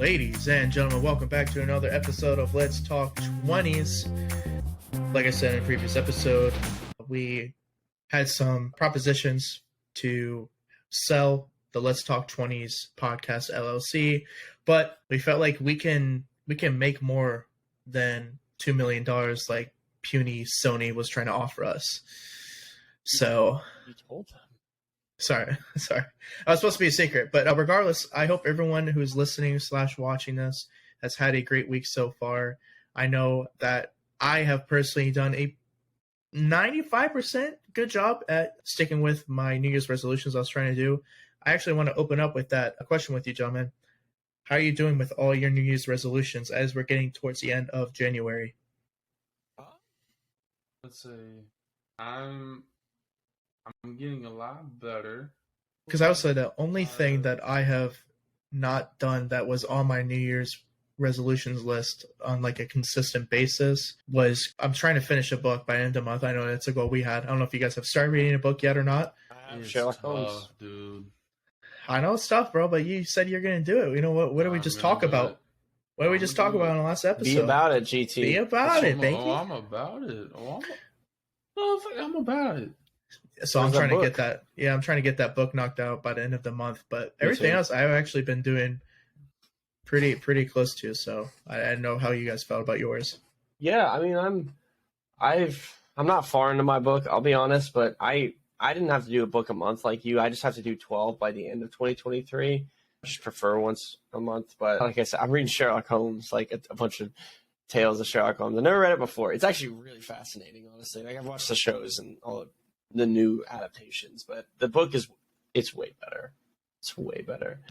Ladies and gentlemen, welcome back to another episode of Let's Talk 20s. Like I said in a previous episode, we had some propositions to sell the Let's Talk 20s podcast LLC, but we felt like we can make more than $2 million like puny Sony was trying to offer us. So You told them. Sorry. I was supposed to be a secret, but regardless, I hope everyone who's listening / watching this has had a great week so far. I know that I have personally done a 95% good job at sticking with my New Year's resolutions I was trying to do. I actually want to open up with a question with you, gentlemen. How are you doing with all your New Year's resolutions as we're getting towards the end of January? Let's see. I'm getting a lot better. Because I would say the only thing that I have not done that was on my New Year's resolutions list on like a consistent basis was I'm trying to finish a book by the end of the month. I know that's a goal we had. I don't know if you guys have started reading a book yet or not. It's Sherlock tough, Holmes. dude. I know it's tough, bro, but you said you're going to do it. You know what did we just talk about? What did we just talk about in the last episode? Be about it, GT. Be about it, baby. Oh, I'm about it. I'm about it. So I'm Where's trying that to get book? that. Yeah, I'm trying to get that book knocked out by the end of the month. But everything else, I've actually been doing pretty close to. So I don't know how you guys felt about yours. Yeah, I mean, I'm not far into my book, I'll be honest, but I didn't have to do a book a month like you. I just have to do 12 by the end of 2023. I just prefer once a month, but like I said, I'm reading Sherlock Holmes, like a bunch of tales of Sherlock Holmes. I've never read it before. It's actually really fascinating, honestly. Like I've watched the shows and all the new adaptations, but the book it's way better. It's way better.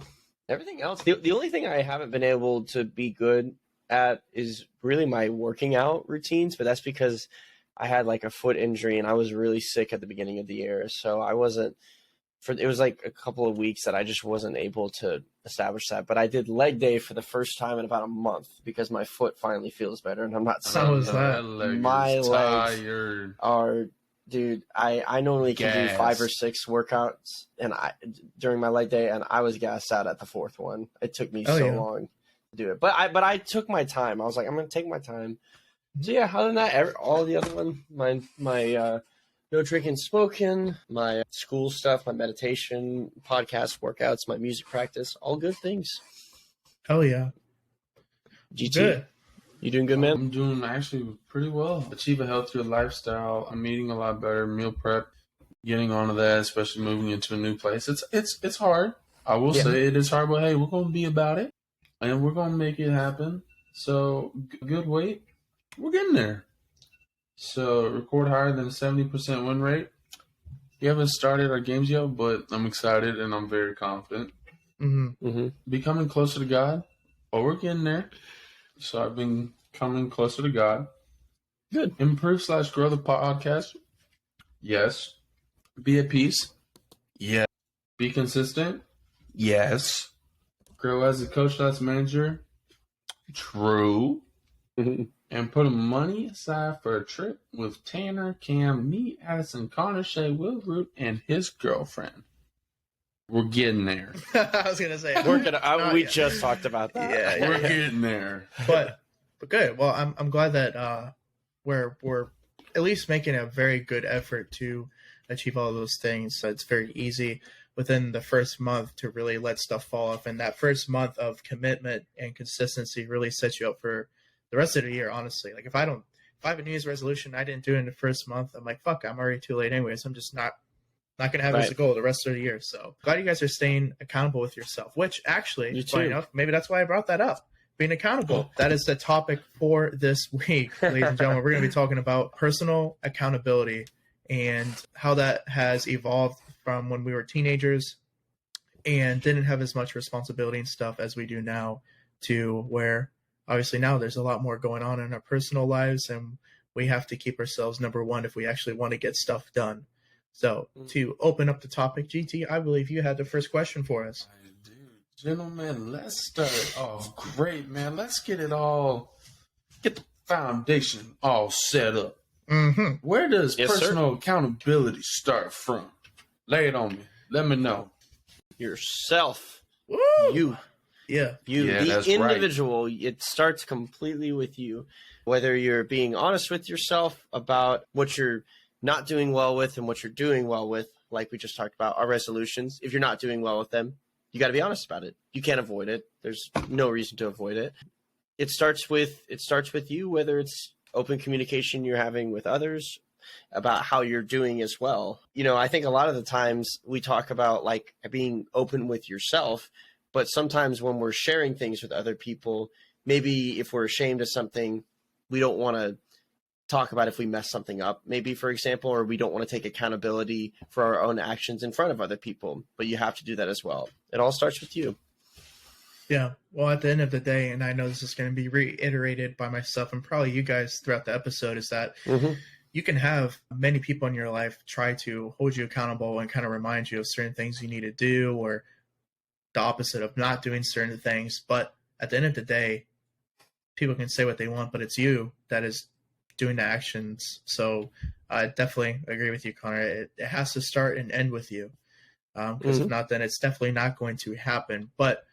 Everything else, the only thing I haven't been able to be good at is really my working out routines, but that's because I had like a foot injury and I was really sick at the beginning of the year. So I wasn't it was like a couple of weeks that I just wasn't able to establish that. But I did leg day for the first time in about a month because my foot finally feels better and I'm not sick. How was that? My is legs tired. Dude, I normally can do 5 or 6 workouts and during my leg day, and I was gassed out at the 4th one. It took me long to do it, but I took my time. I was like, I'm gonna take my time. So yeah, other than that, all the other one, my no drinking, smoking, my school stuff, my meditation, podcast, workouts, my music practice, all good things. Oh yeah, GT, good. You doing good, man? I'm doing actually pretty well. Achieve a healthier lifestyle. I'm eating a lot better. Meal prep, getting onto that, especially moving into a new place. It's hard. I will say it is hard, but hey, we're gonna be about it, and we're gonna make it happen. So good weight. We're getting there. So record higher than a 70% win rate. We haven't started our games yet, but I'm excited and I'm very confident. Becoming closer to God. Oh, we're getting there. So I've been coming closer to God. Good. Improve / grow the podcast. Yes. Be at peace. Yeah. Be consistent. Yes. Grow as a coach / manager. True. And put money aside for a trip with Tanner, Cam, me, Addison, Connor, Shay, Will Root, and his girlfriend. We're getting there. I was gonna say We just talked about that. Yeah, We're getting there. but good. Well, I'm glad that we're at least making a very good effort to achieve all of those things. So it's very easy within the first month to really let stuff fall off, and that first month of commitment and consistency really sets you up for the rest of the year. Honestly, like if I have a New Year's resolution I didn't do it in the first month, I'm like, fuck, I'm already too late anyways. I'm just not gonna have it as a goal the rest of the year. So glad you guys are staying accountable with yourself, which actually, funny enough, maybe that's why I brought that up. Being accountable. That is the topic for this week, ladies and gentlemen. We're going to be talking about personal accountability and how that has evolved from when we were teenagers and didn't have as much responsibility and stuff as we do now, to where obviously now there's a lot more going on in our personal lives and we have to keep ourselves number one if we actually want to get stuff done. So to open up the topic, GT, I believe you had the first question for us. Gentlemen, let's start off great, man. Let's get the foundation all set up. Where does personal accountability start from? Lay it on me. Let me know. Yourself. Woo! You. Yeah. You, Yeah, the that's right. individual, it starts completely with you. Whether you're being honest with yourself about what you're not doing well with and what you're doing well with, like we just talked about, our resolutions. If you're not doing well with them, you got to be honest about it. You can't avoid it. There's no reason to avoid it. It starts with you, whether it's open communication you're having with others about how you're doing as well. You know, I think a lot of the times we talk about like being open with yourself, but sometimes when we're sharing things with other people, maybe if we're ashamed of something, we don't want to talk about if we mess something up, maybe, for example, or we don't want to take accountability for our own actions in front of other people. But you have to do that as well. It all starts with you. Yeah. Well, at the end of the day, and I know this is going to be reiterated by myself and probably you guys throughout the episode, is that you can have many people in your life try to hold you accountable and kind of remind you of certain things you need to do, or the opposite of not doing certain things. But at the end of the day, people can say what they want, but it's you that is doing the actions. So I definitely agree with you, Connor. It has to start and end with you. Because if not, then it's definitely not going to happen. But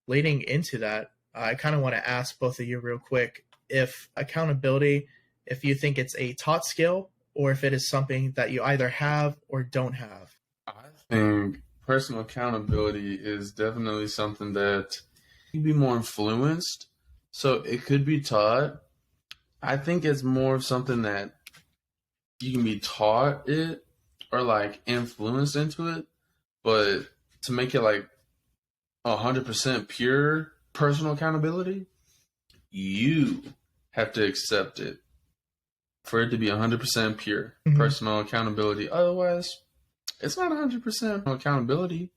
leading into that, I kind of want to ask both of you real quick if accountability, if you think it's a taught skill or if it is something that you either have or don't have. I think personal accountability is definitely something that you can be more influenced. So it could be taught. I think it's more of something that you can be taught it or like influenced into it, but to make it like 100% pure personal accountability, you have to accept it for it to be 100% pure personal accountability. Otherwise, it's not 100% accountability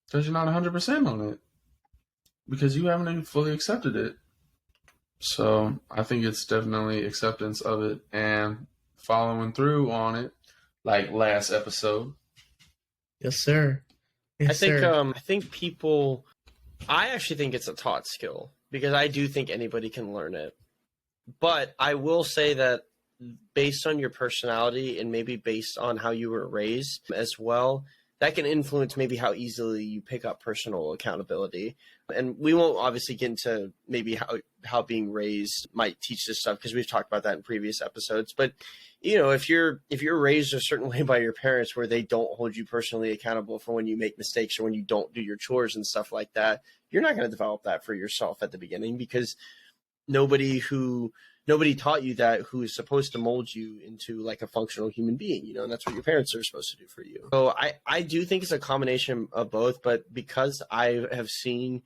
because you're not 100% on it because you haven't even fully accepted it. So I think it's definitely acceptance of it and following through on it, like last episode. Yes, sir. Yes, I think people, I actually think it's a taught skill because I do think anybody can learn it. But I will say that based on your personality and maybe based on how you were raised as well, that can influence maybe how easily you pick up personal accountability. And we won't obviously get into maybe how being raised might teach this stuff because we've talked about that in previous episodes. But you know, if you're raised a certain way by your parents where they don't hold you personally accountable for when you make mistakes or when you don't do your chores and stuff like that, you're not going to develop that for yourself at the beginning because nobody taught you that who is supposed to mold you into like a functional human being, you know, and that's what your parents are supposed to do for you. So I do think it's a combination of both, but because I have seen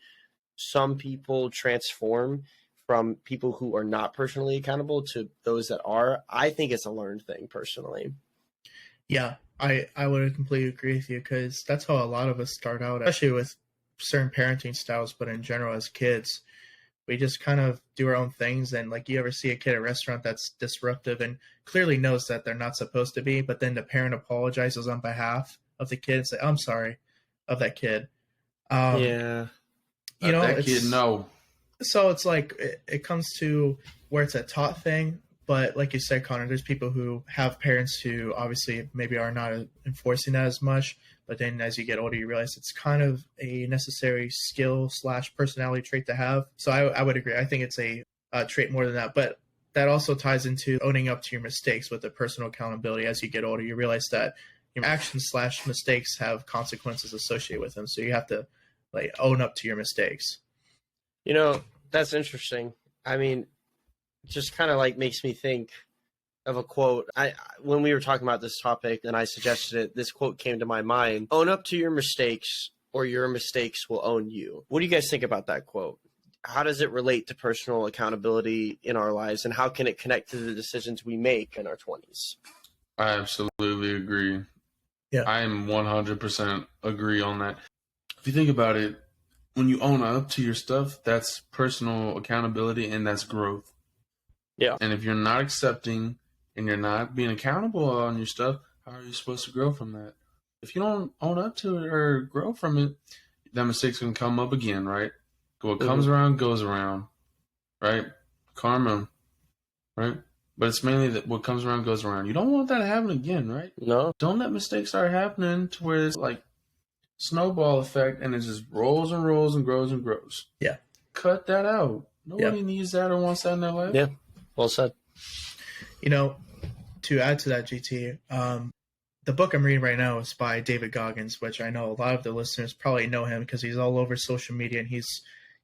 some people transform from people who are not personally accountable to those that are, I think it's a learned thing personally. Yeah, I would completely agree with you because that's how a lot of us start out, especially with certain parenting styles, but in general as kids. We just kind of do our own things. And like you ever see a kid at a restaurant that's disruptive and clearly knows that they're not supposed to be, but then the parent apologizes on behalf of the kid and say, I'm sorry of that kid. Yeah. You know, that kid, no. So it's like it comes to where it's a taught thing. But like you said, Connor, there's people who have parents who obviously maybe are not enforcing that as much. But then as you get older, you realize it's kind of a necessary skill / personality trait to have. So I would agree. I think it's a trait more than that. But that also ties into owning up to your mistakes with the personal accountability. As you get older, you realize that your actions / mistakes have consequences associated with them. So you have to like own up to your mistakes. You know, that's interesting. I mean, just kind of like makes me think of a quote. When we were talking about this topic and I suggested it, this quote came to my mind: own up to your mistakes or your mistakes will own you. What do you guys think about that quote? How does it relate to personal accountability in our lives and how can it connect to the decisions we make in our 20s? I absolutely agree. Yeah. I am 100% agree on that. If you think about it, when you own up to your stuff, that's personal accountability and that's growth. Yeah. And if you're not accepting and you're not being accountable on your stuff, how are you supposed to grow from that? If you don't own up to it or grow from it, that mistake's going to come up again, right? What comes around goes around, right? Karma, right? But it's mainly that what comes around goes around. You don't want that to happen again, right? No. Don't let mistakes start happening to where it's like snowball effect, and it just rolls and rolls and grows and grows. Yeah. Cut that out. Nobody needs that or wants that in their life. Yeah. Well said. You know, to add to that, GT, the book I'm reading right now is by David Goggins, which I know a lot of the listeners probably know him because he's all over social media, and he's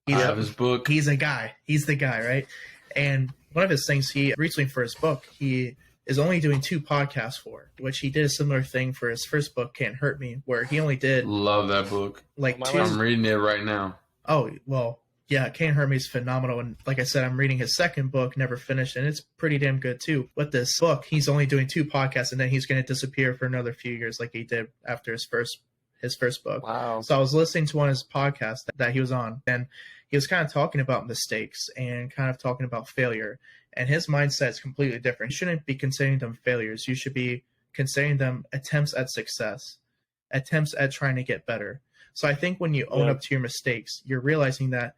I have his book. He's a guy. He's the guy, right? And one of his things, he recently for his book, he is only doing 2 podcasts for, which he did a similar thing for his first book, Can't Hurt Me, where he only did Love that book. like My 2. last- I'm reading it right now. Oh, well, yeah, Can't Hurt Me is phenomenal. And like I said, I'm reading his second book, never finished, and it's pretty damn good too. With this book, he's only doing 2 podcasts, and then he's going to disappear for another few years like he did after his first book. Wow. So I was listening to one of his podcasts that he was on, and he was kind of talking about mistakes and kind of talking about failure. And his mindset is completely different. You shouldn't be considering them failures. You should be considering them attempts at success, attempts at trying to get better. So I think when you own up to your mistakes, you're realizing that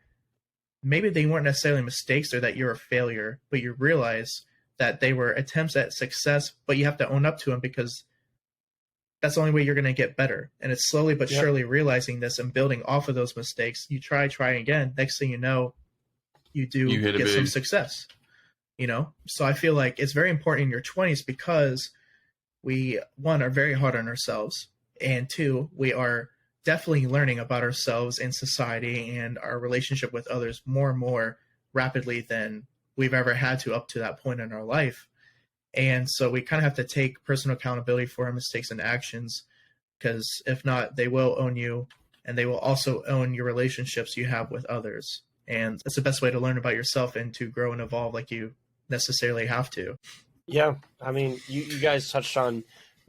maybe they weren't necessarily mistakes or that you're a failure, but you realize that they were attempts at success, but you have to own up to them because that's the only way you're going to get better. And it's slowly but surely realizing this and building off of those mistakes. You try again. Next thing you know, you get some success, you know? So I feel like it's very important in your 20s because we, 1, are very hard on ourselves, and 2, we are definitely learning about ourselves and society and our relationship with others more and more rapidly than we've ever had to up to that point in our life. And so we kind of have to take personal accountability for our mistakes and actions, because if not, they will own you, and they will also own your relationships you have with others. And that's the best way to learn about yourself and to grow and evolve like you necessarily have to. Yeah. I mean, you guys touched on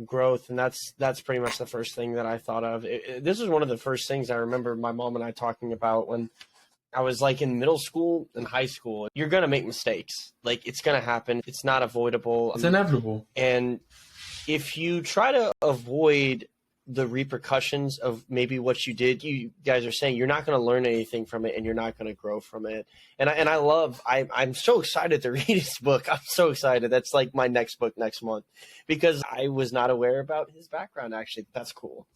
growth, and that's pretty much the first thing that I thought of. This is one of the first things I remember my mom and I talking about when I was like in middle school and high school. You're going to make mistakes. Like, it's going to happen. It's not avoidable. It's inevitable. And if you try to avoid the repercussions of maybe what you did, you guys are saying you're not going to learn anything from it and you're not going to grow from it. And I'm so excited to read his book. I'm so excited. That's like my next book next month, because I was not aware about his background. Actually, that's cool.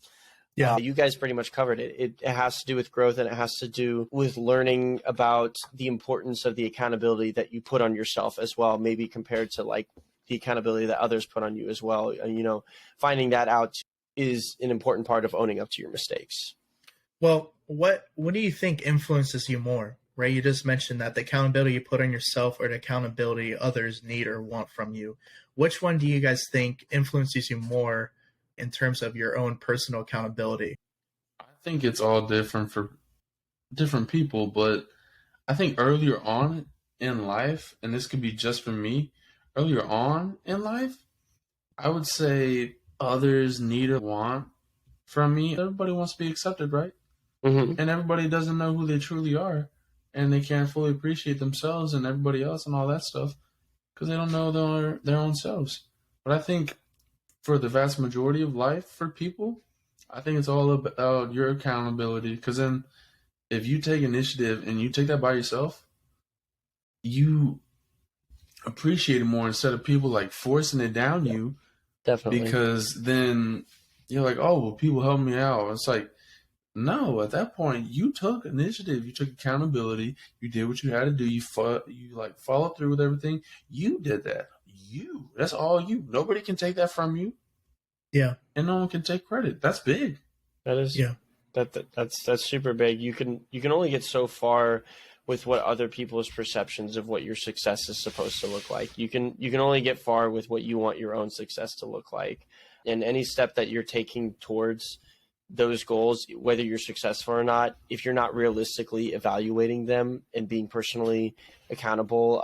Yeah, you guys pretty much covered it. It has to do with growth, and it has to do with learning about the importance of the accountability that you put on yourself as well, maybe compared to like the accountability that others put on you as well. And, you know, finding that out is an important part of owning up to your mistakes. Well, what do you think influences you more, right? You just mentioned that the accountability you put on yourself or the accountability others need or want from you. Which one do you guys think influences you more in terms of your own personal accountability? I think it's all different for different people, but I think earlier on in life, and this could be just for me, earlier on in life, I would say others need or want from me. Everybody wants to be accepted, right? Mm-hmm. And everybody doesn't know who they truly are, and they can't fully appreciate themselves and everybody else and all that stuff because they don't know their own selves. But I think for the vast majority of life for people, I think it's all about your accountability, because then if you take initiative and you take that by yourself, you appreciate it more instead of people like forcing it down you. Definitely. Because then you're like, oh, well, people help me out. It's like, no, at that point, you took initiative. You took accountability. You did what you had to do. You followed through with everything. You did that. That's all you. Nobody can take that from you. Yeah. And no one can take credit. That's big. That is, yeah. That's super big. You can only get so far with what other people's perceptions of what your success is supposed to look like. You can only get far with what you want your own success to look like. And any step that you're taking towards those goals, whether you're successful or not, if you're not realistically evaluating them and being personally accountable,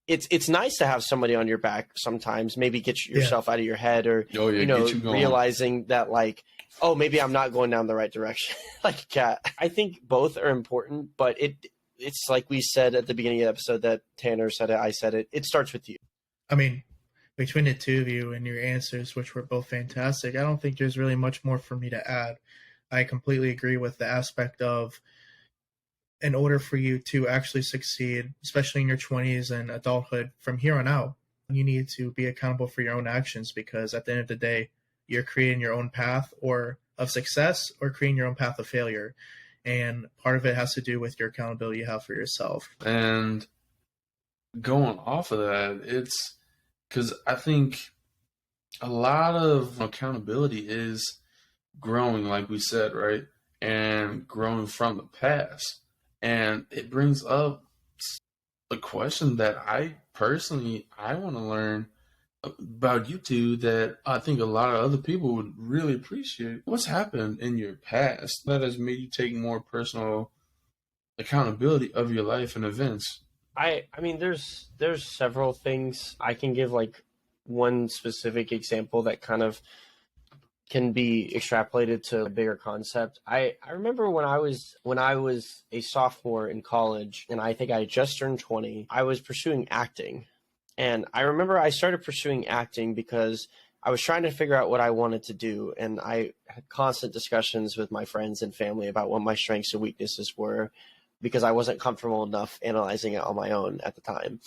it's nice to have somebody on your back sometimes, maybe get yourself out of your head, or, realizing that like, oh, maybe I'm not going down the right direction. Like Kat. I think both are important, but it's like we said at the beginning of the episode that Tanner said it, I said it, it starts with you. I mean, between the two of you and your answers, which were both fantastic, I don't think there's really much more for me to add. I completely agree with the aspect of, in order for you to actually succeed, especially in your 20s and adulthood, from here on out, you need to be accountable for your own actions, because at the end of the day, you're creating your own path, or of success or creating your own path of failure. And part of it has to do with your accountability you have for yourself. And going off of that, it's because I think a lot of accountability is growing, like we said, right? And growing from the past. And it brings up a question that I want to learn about you two, that I think a lot of other people would really appreciate. What's happened in your past that has made you take more personal accountability of your life and events? I mean, there's several things. I can give like one specific example that kind of can be extrapolated to a bigger concept. I remember when I was a sophomore in college, and I think I had just turned 20, I was pursuing acting. And I remember I started pursuing acting because I was trying to figure out what I wanted to do. And I had constant discussions with my friends and family about what my strengths and weaknesses were, because I wasn't comfortable enough analyzing it on my own at the time.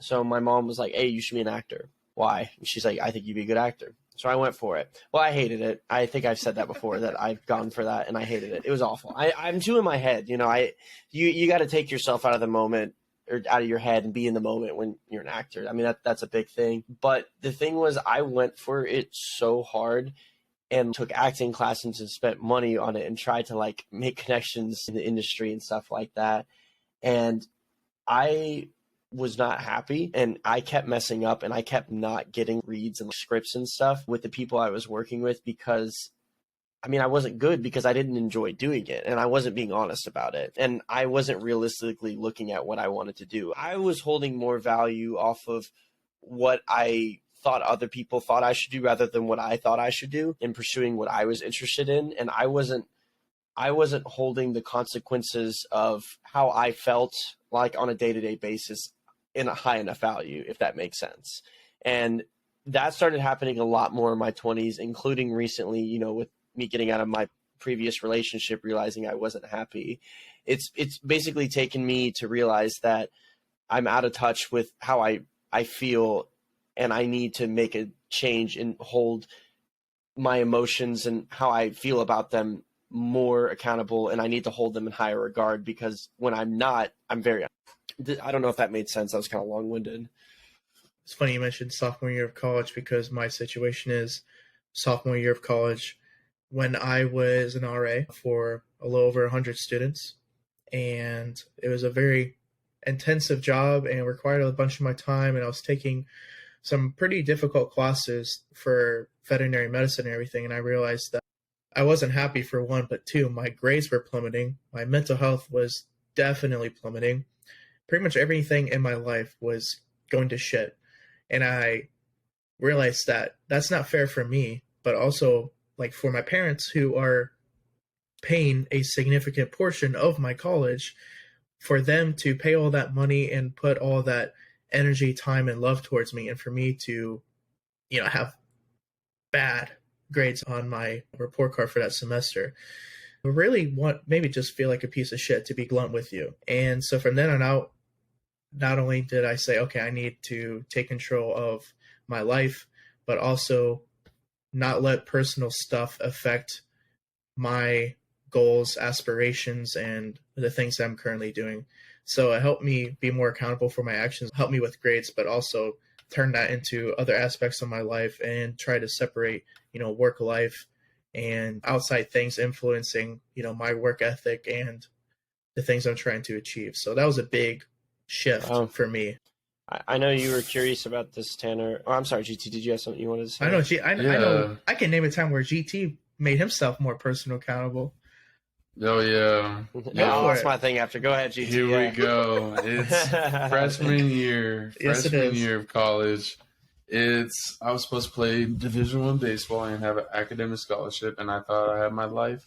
So my mom was like, hey, you should be an actor. Why? And she's like, I think you'd be a good actor. So I went for it. Well, I hated it. I think I've said that before, that I've gone for that and I hated it. It was awful. I'm too in my head. You know, you got to take yourself out of the moment, or out of your head, and be in the moment when you're an actor. I mean, that's a big thing. But the thing was, I went for it so hard and took acting classes and spent money on it and tried to like make connections in the industry and stuff like that. And I was not happy, and I kept messing up, and I kept not getting reads and scripts and stuff with the people I was working with, because I mean, I wasn't good because I didn't enjoy doing it, and I wasn't being honest about it, and I wasn't realistically looking at what I wanted to do. I was holding more value off of what I thought other people thought I should do rather than what I thought I should do, and pursuing what I was interested in. And I wasn't holding the consequences of how I felt like on a day-to-day basis in a high enough value, if that makes sense. And that started happening a lot more in my 20s, including recently, you know, with me getting out of my previous relationship, realizing I wasn't happy. It's basically taken me to realize that I'm out of touch with how I feel, and I need to make a change and hold my emotions and how I feel about them more accountable, and I need to hold them in higher regard, because when I'm not, I'm very, I don't know if that made sense. That was kind of long-winded. It's funny you mentioned sophomore year of college, because my situation is sophomore year of college when I was an RA for a little over 100 students. And it was a very intensive job and required a bunch of my time. And I was taking some pretty difficult classes for veterinary medicine and everything. And I realized that I wasn't happy, for one, but two, my grades were plummeting. My mental health was definitely plummeting. Pretty much everything in my life was going to shit. And I realized that that's not fair for me, but also like for my parents, who are paying a significant portion of my college, for them to pay all that money and put all that energy, time, and love towards me, and for me to, you know, have bad grades on my report card for that semester, really maybe just feel like a piece of shit, to be blunt with you. And so from then on out, not only did I say, okay, I need to take control of my life, but also not let personal stuff affect my goals, aspirations, and the things that I'm currently doing. So it helped me be more accountable for my actions, helped me with grades, but also turn that into other aspects of my life and try to separate, you know, work life and outside things influencing, you know, my work ethic and the things I'm trying to achieve. So that was a big shift for me. I know you were curious about this, Tanner. Oh, I'm sorry, GT. Did you have something you wanted to say? I know. I can name a time where GT made himself more personal accountable. Oh yeah. No, that's my thing. After, go ahead, GT. Here we go. It's freshman year. Yes, Freshman year of college. I was supposed to play Division I baseball and have an academic scholarship, and I thought I had my life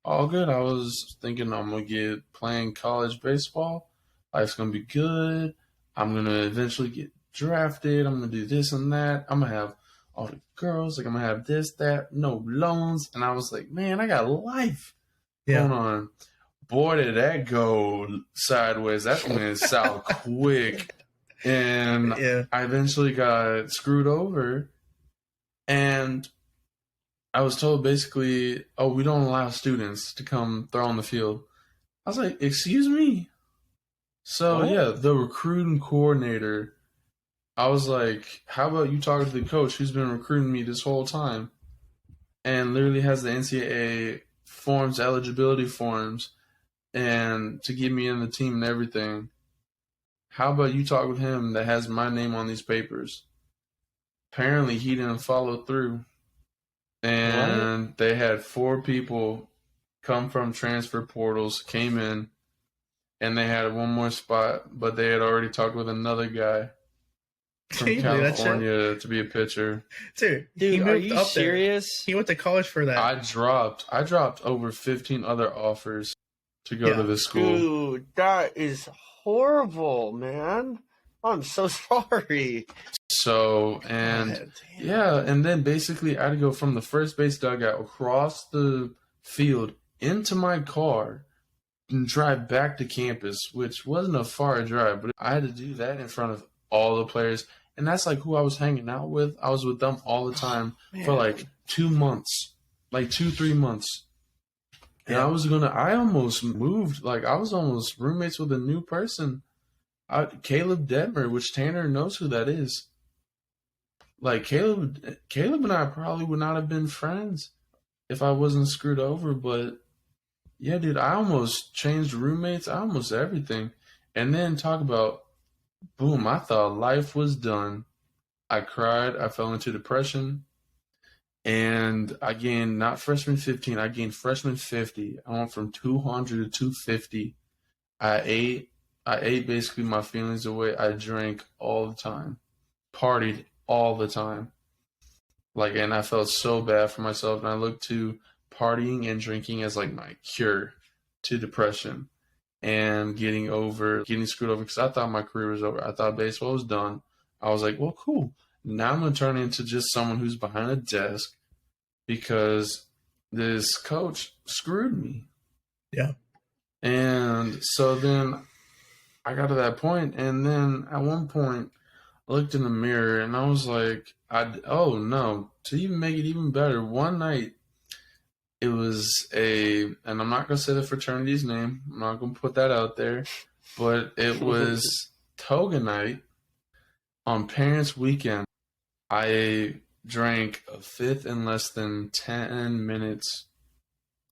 all good. I was thinking I'm gonna get playing college baseball. Life's gonna be good. I'm gonna eventually get drafted. I'm gonna do this and that. I'm gonna have all the girls. Like, I'm gonna have this, that, no loans. And I was like, man, I got life going on. Boy, did that go sideways. That went south quick. And I eventually got screwed over. And I was told basically, oh, we don't allow students to come throw on the field. I was like, excuse me? So, What? yeah, the recruiting coordinator, I was like, how about you talk to the coach who's been recruiting me this whole time and literally has the NCAA forms, eligibility forms, and to get me in the team and everything. How about you talk with him that has my name on these papers? Apparently, he didn't follow through. And they had 4 people come from transfer portals, came in, and they had one more spot, but they had already talked with another guy from Can you believe that shit? California to be a pitcher. Dude, he Dude, moved are you up there. serious? He went to college for that. I dropped over 15 other offers to go Yeah. to the school. Dude, that is horrible, man. I'm so sorry. So, and God damn. yeah, and then basically I had to go from the first base dugout across the field into my car and drive back to campus, which wasn't a far drive, but I had to do that in front of all the players. And that's like who I was hanging out with. I was with them all the time for like 2 months, like 2-3 months. And Yeah. I almost moved, like I was almost roommates with a new person. Caleb Detmer, which Tanner knows who that is. Like Caleb and I probably would not have been friends if I wasn't screwed over. But yeah, dude, I almost changed roommates, I almost everything. And then talk about, boom, I thought life was done. I cried, I fell into depression, and I gained not freshman 15, I gained freshman 50. I went from 200 to 250. I ate basically my feelings away. I drank all the time, partied all the time. Like, and I felt so bad for myself. And I looked to partying and drinking as like my cure to depression and getting screwed over because I thought my career was over. I thought baseball was done. I was like, well, cool. Now I'm going to turn into just someone who's behind a desk because this coach screwed me. Yeah. And so then I got to that point, and then at one point, I looked in the mirror, and I was like, oh no, to even make it even better, one night, it was and I'm not going to say the fraternity's name, I'm not going to put that out there, but it was toga night on Parents' Weekend. I drank a fifth in less than 10 minutes.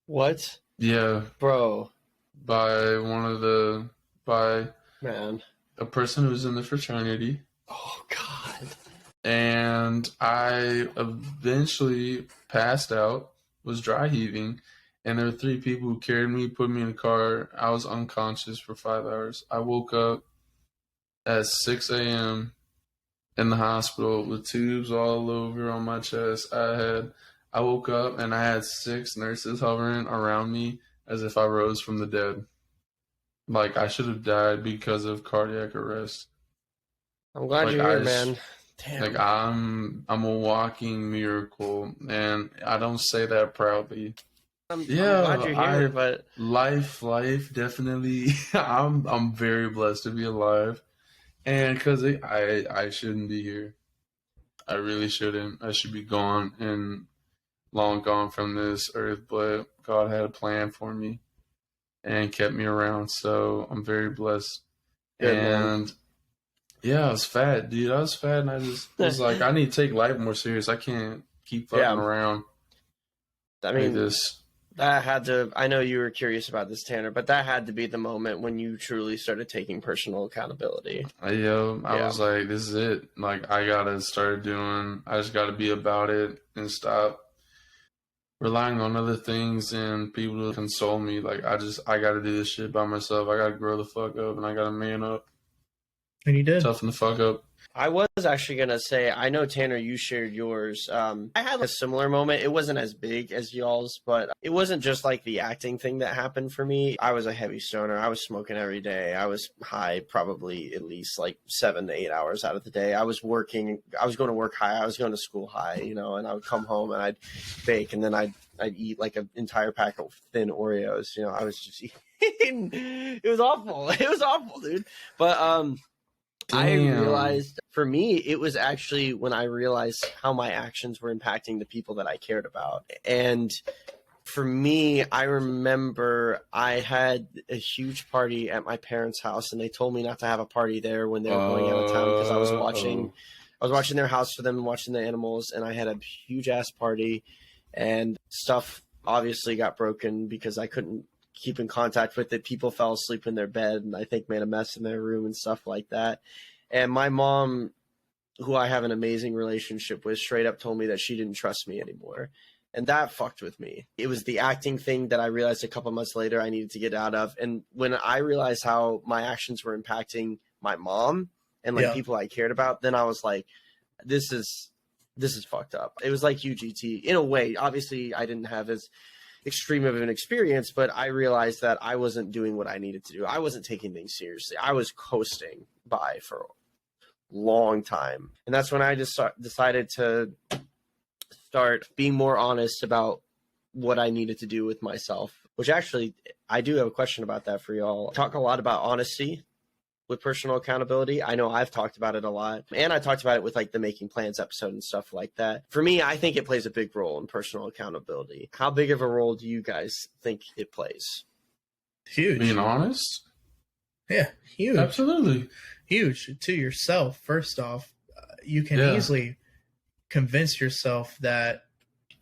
What? Yeah, Bro. by Man. a person who's in the fraternity. Oh, God. And I eventually passed out, was dry heaving, and there were 3 people who carried me, put me in a car. I was unconscious for 5 hours. I woke up at 6 a.m. in the hospital with tubes all over on my chest. I woke up and I had 6 nurses hovering around me as if I rose from the dead. Like I should have died because of cardiac arrest. I'm glad Like, you're here, I man. Damn. Like I'm a walking miracle, and I don't say that proudly. I'm Yeah, glad you're here, but life, definitely. I'm very blessed to be alive, and because I shouldn't be here. I really shouldn't. I should be gone and long gone from this earth. But God had a plan for me and kept me around, so I'm very blessed. Good, man. And yeah, I was fat, dude. I was fat, and I just was like, I need to take life more serious. I can't keep fucking around I like mean, this. that had to, I know you were curious about this, Tanner, but that had to be the moment when you truly started taking personal accountability. I was like, this is it. Like, I just gotta be about it and stop relying on other things and people to console me. Like, I gotta do this shit by myself. I gotta grow the fuck up, and I gotta man up. And you did. Toughen the fuck up. I was actually going to say, I know, Tanner, you shared yours. I had a similar moment. It wasn't as big as y'all's, but it wasn't just like the acting thing that happened for me. I was a heavy stoner. I was smoking every day. I was high probably at least like 7 to 8 hours out of the day. I was working. I was going to work high. I was going to school high, and I would come home and I'd bake, and then I'd eat like an entire pack of thin Oreos. I was just eating. It was awful. It was awful, dude. But I Damn. realized, for me, it was actually when I realized how my actions were impacting the people that I cared about. And for me, I remember I had a huge party at my parents' house, and they told me not to have a party there when they were going out of town because I was watching their house for them and watching the animals, and I had a huge ass party, and stuff obviously got broken because I couldn't keep in contact with it. People fell asleep in their bed and I think made a mess in their room and stuff like that. And my mom, who I have an amazing relationship with, straight up told me that she didn't trust me anymore. And that fucked with me. It was the acting thing that I realized a couple months later I needed to get out of. And when I realized how my actions were impacting my mom and like people I cared about, then I was like, this is fucked up. It was like UGT in a way. Obviously, I didn't have as extreme of an experience, but I realized that I wasn't doing what I needed to do. I wasn't taking things seriously. I was coasting by for a long time. And that's when I just decided to start being more honest about what I needed to do with myself, which actually I do have a question about that for y'all. I talk a lot about honesty with personal accountability. I know I've talked about it a lot, and I talked about it with like the Making Plans episode and stuff like that. For me, I think it plays a big role in personal accountability. How big of a role do you guys think it plays? Huge. Being honest? Yeah, huge. Absolutely. Huge. To yourself, first off, you can easily convince yourself that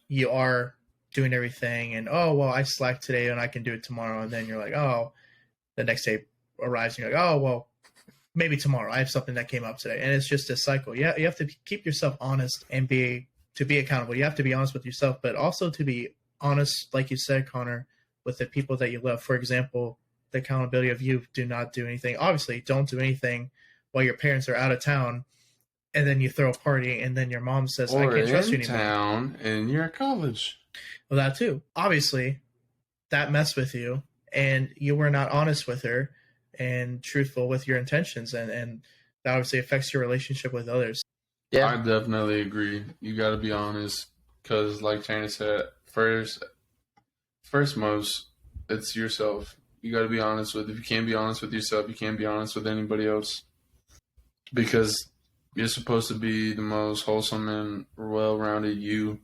you are doing everything and, oh, well, I slacked today and I can do it tomorrow. And then you're like, oh, the next day arrives and you're like, oh, well, maybe tomorrow. I have something that came up today. And it's just a cycle. Yeah, you have to keep yourself honest and be accountable. You have to be honest with yourself, but also to be honest, like you said, Connor, with the people that you love. For example, the accountability of you do not do anything. Obviously, don't do anything while your parents are out of town, and then you throw a party, and then your mom says, I can't trust you anymore. Town, and you're at college. Well, that too. Obviously, that messed with you, and you were not honest with her and truthful with your intentions, and that obviously affects your relationship with others. Yeah, I definitely agree. You got to be honest, because like Tanner said, first most, it's yourself. You got to be honest with. If you can't be honest with yourself, you can't be honest with anybody else, because you're supposed to be the most wholesome and well-rounded you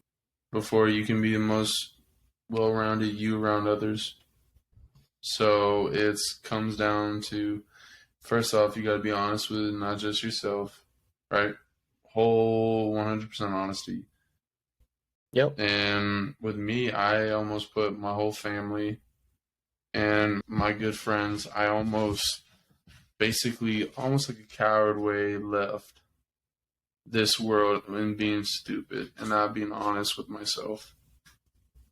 before you can be the most well-rounded you around others. So it comes down to, first off, you got to be honest with not just yourself, right? Whole 100% honesty. Yep. And with me, I almost put my whole family and my good friends, I almost like a coward way left this world and being stupid and not being honest with myself.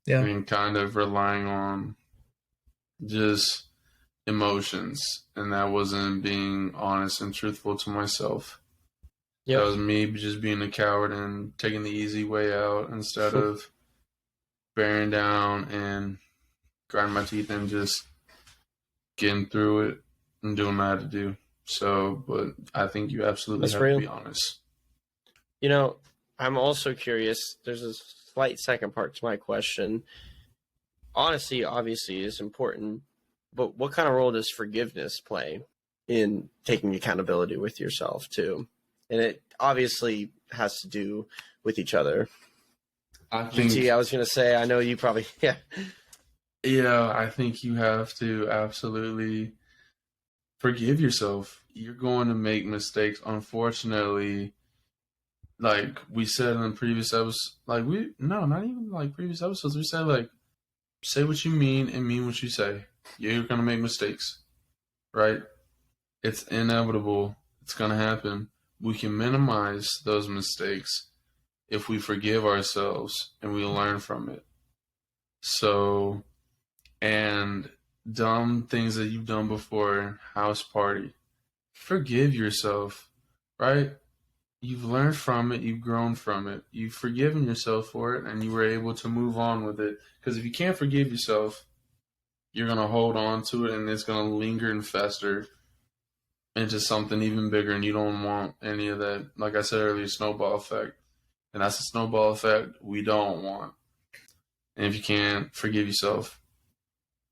Yeah. And kind of relying on just emotions, and that wasn't being honest and truthful to myself. Yep. That was me just being a coward and taking the easy way out instead of bearing down and grinding my teeth and just getting through it and doing what I had to do. So, but I think you absolutely have to be honest. You know, I'm also curious. There's a slight second part to my question. Honesty, obviously, is important, but what kind of role does forgiveness play in taking accountability with yourself, too? And it obviously has to do with each other. I was going to say, I know you probably, Yeah, I think you have to absolutely forgive yourself. You're going to make mistakes. Unfortunately, like we said in previous episodes, not even like previous episodes, we said, like, say what you mean and mean what you say. You're going to make mistakes, right? It's inevitable. It's going to happen. We can minimize those mistakes if we forgive ourselves and we learn from it. So, and dumb things that you've done before, house party, forgive yourself, right? You've learned from it. You've grown from it. You've forgiven yourself for it, and you were able to move on with it. Because if you can't forgive yourself, you're going to hold on to it, and it's going to linger and fester into something even bigger, and you don't want any of that. Like I said earlier, snowball effect. And that's a snowball effect we don't want. And if you can't forgive yourself,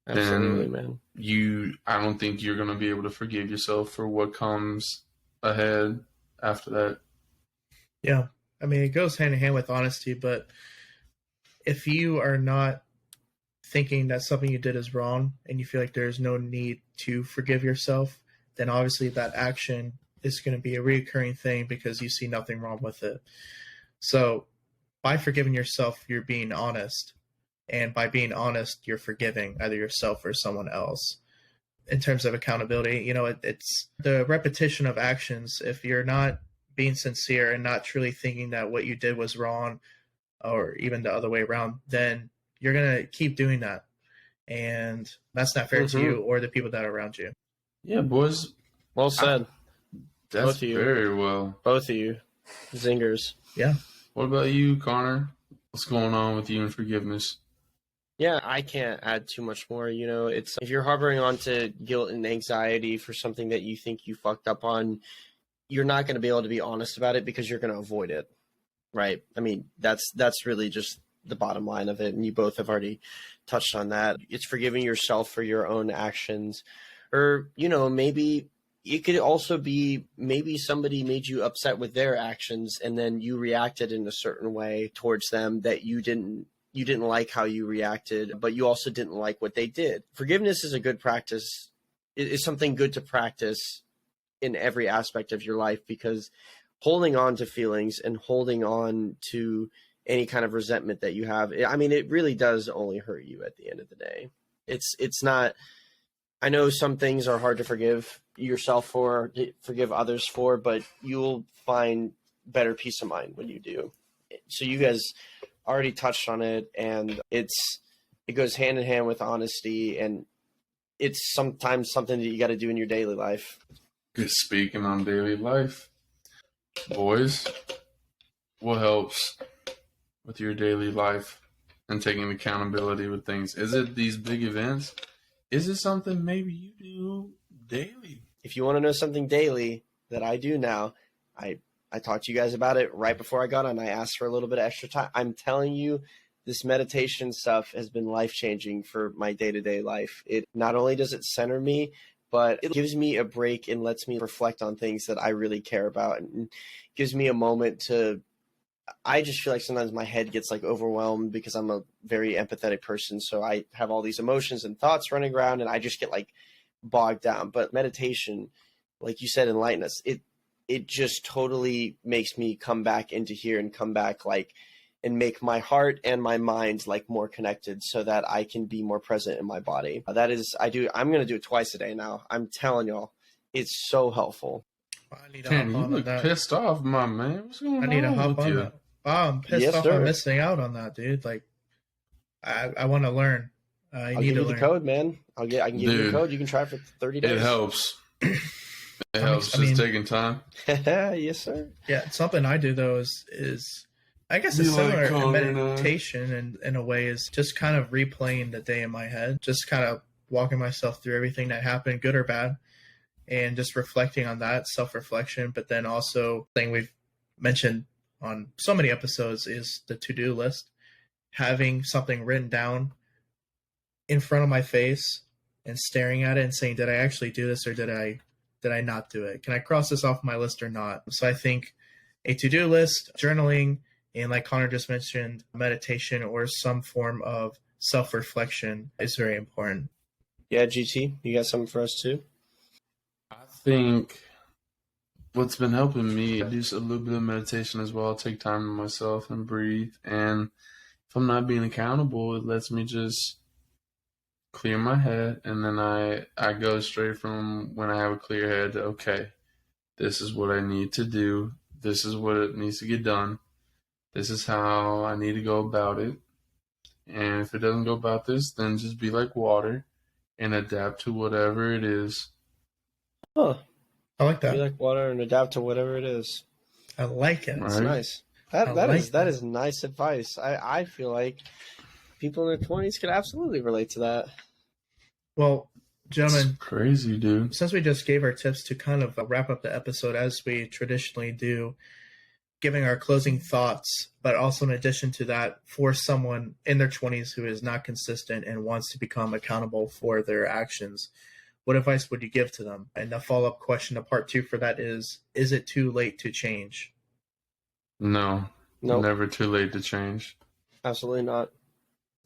absolutely, man, I don't think you're going to be able to forgive yourself for what comes ahead after that. Yeah. I mean, it goes hand in hand with honesty, but if you are not thinking that something you did is wrong and you feel like there's no need to forgive yourself, then obviously that action is going to be a recurring thing because you see nothing wrong with it. So by forgiving yourself, you're being honest. And by being honest, you're forgiving either yourself or someone else. In terms of accountability, it's the repetition of actions. If you're not being sincere and not truly thinking that what you did was wrong, or even the other way around, then you're going to keep doing that. And that's not fair to you or the people that are around you. Yeah, boys. Well said. That's Both of you. very well. Both of you. Zingers. Yeah. What about you, Connor? What's going on with you and forgiveness? Yeah, I can't add too much more. It's if you're harboring onto guilt and anxiety for something that you think you fucked up on, you're not going to be able to be honest about it because you're going to avoid it. Right? I mean, that's really just the bottom line of it. And you both have already touched on that. It's forgiving yourself for your own actions. Or, maybe it could also be maybe somebody made you upset with their actions and then you reacted in a certain way towards them that you didn't like how you reacted, but you also didn't like what they did. Forgiveness is a good practice. It is something good to practice in every aspect of your life, because holding on to feelings and holding on to any kind of resentment that you have, I mean, it really does only hurt you at the end of the day. It's not, I know some things are hard to forgive yourself for, forgive others for, but you'll find better peace of mind when you do. So you guys already touched on it, and it goes hand in hand with honesty, and it's sometimes something that you got to do in your daily life. Good speaking on daily life. Boys, what helps with your daily life and taking accountability with things? Is it these big events? Is it something maybe you do daily? If you want to know something daily that I do now, I talked to you guys about it right before I got on. I asked for a little bit of extra time. I'm telling you, this meditation stuff has been life-changing for my day-to-day life. It not only does it center me, but it gives me a break and lets me reflect on things that I really care about, and gives me a moment to, I just feel like sometimes my head gets like overwhelmed because I'm a very empathetic person. So I have all these emotions and thoughts running around and I just get like bogged down. But meditation, like you said, enlighten us. It just totally makes me come back into here and come back and make my heart and my mind like more connected so that I can be more present in my body. I'm going to do it twice a day now. I'm telling y'all, it's so helpful. I need to Damn, hop you on look that. pissed off, my man. What's going on? I need to hop with on you? that. Wow, I'm pissed Yes, off sir. on missing out on that, dude. Like, I want to learn. I I'll need give to you learn. the code, man. I can give you Dude, the code. You can try it for 30 days. It helps. It helps. I mean- Just taking time. Yes, sir. Yeah, something I do though is I guess You it's like similar Connor in and I? meditation, and in a way is just kind of replaying the day in my head, just kind of walking myself through everything that happened, good or bad, and just reflecting on that, self-reflection. But then also, thing we've mentioned on so many episodes is the to-do list, having something written down in front of my face and staring at it and saying, did I actually do this, or did I not do it? Can I cross this off my list or not? So I think a to-do list, journaling, and like Connor just mentioned, meditation or some form of self-reflection is very important. Yeah, GT, you got something for us too? I think what's been helping me, I do a little bit of meditation as well. I take time to myself and breathe. And if I'm not being accountable, it lets me just clear my head. And then I go straight from when I have a clear head to, okay, this is what I need to do. This is what it needs to get done. This is how I need to go about it. And if it doesn't go about this, then just be like water and adapt to whatever it is. Huh. I like Be that. like water and adapt to whatever it is. I like it. That's Right. nice. I That like is that. nice advice. I feel like people in their 20s could absolutely relate to that. Well, It's gentlemen, crazy, dude. since we just gave our tips to kind of wrap up the episode as we traditionally do, giving our closing thoughts, but also in addition to that, for someone in their 20s who is not consistent and wants to become accountable for their actions, what advice would you give to them? And the follow-up question to part 2 for that is it too late to change? No, No, never too late to change. absolutely not.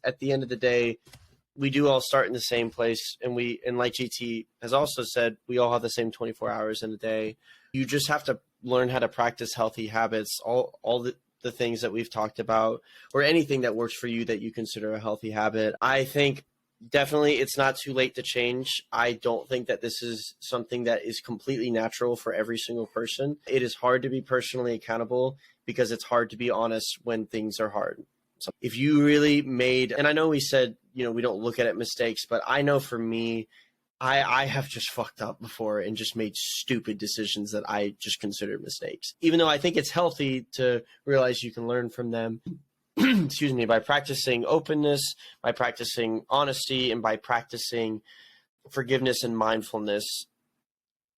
At the end of the day, we do all start in the same place, and like GT has also said, we all have the same 24 hours in a day. You just have to learn how to practice healthy habits, all the things that we've talked about, or anything that works for you that you consider a healthy habit. I think definitely it's not too late to change. I don't think that this is something that is completely natural for every single person. It is hard to be personally accountable because it's hard to be honest when things are hard. So if you really made, and I know we said, we don't look at mistakes, but I know for me, I have just fucked up before and just made stupid decisions that I just considered mistakes. Even though I think it's healthy to realize you can learn from them, excuse me, by practicing openness, by practicing honesty, and by practicing forgiveness and mindfulness,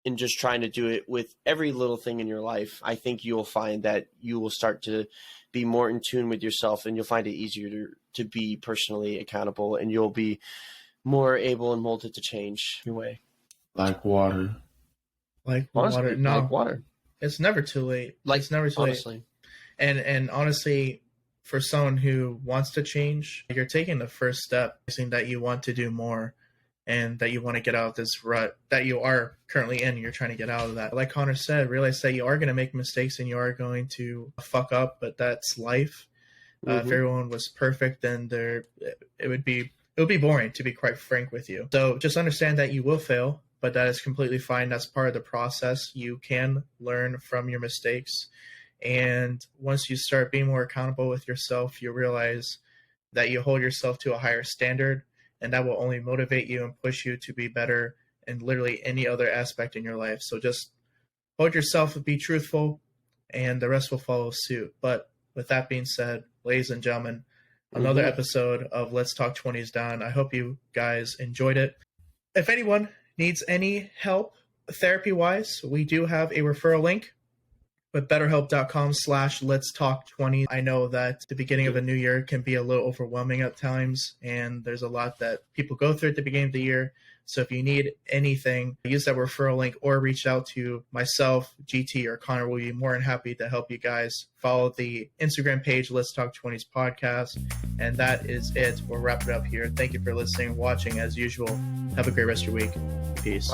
and just trying to do it with every little thing in your life, I think you'll find that you will start to be more in tune with yourself, and you'll find it easier to be personally accountable, and you'll be more able and molded to change your way. Like water. Like Honestly, water. No, like water. It's never too late. It's never too honestly. late. And honestly, for someone who wants to change, you're taking the first step, saying that you want to do more and that you want to get out of this rut that you are currently in. You're trying to get out of that. Like Connor said, realize that you are going to make mistakes and you are going to fuck up, but that's life. If everyone was perfect, then it would be boring, to be quite frank with you. So just understand that you will fail, but that is completely fine. That's part of the process. You can learn from your mistakes. And once you start being more accountable with yourself, you realize that you hold yourself to a higher standard, and that will only motivate you and push you to be better in literally any other aspect in your life. So just hold yourself, be truthful, and the rest will follow suit. But with that being said, ladies and gentlemen, another episode of Let's Talk 20s Down. I hope you guys enjoyed it. If anyone needs any help therapy-wise, we do have a referral link with betterhelp.com/Let's Talk 20. I know that the beginning of a new year can be a little overwhelming at times, and there's a lot that people go through at the beginning of the year. So if you need anything, use that referral link or reach out to myself, GT, or Connor. We'll be more than happy to help you guys. Follow the Instagram page, Let's Talk 20s Podcast. And that is it. We'll wrap it up here. Thank you for listening, watching as usual. Have a great rest of your week. Peace.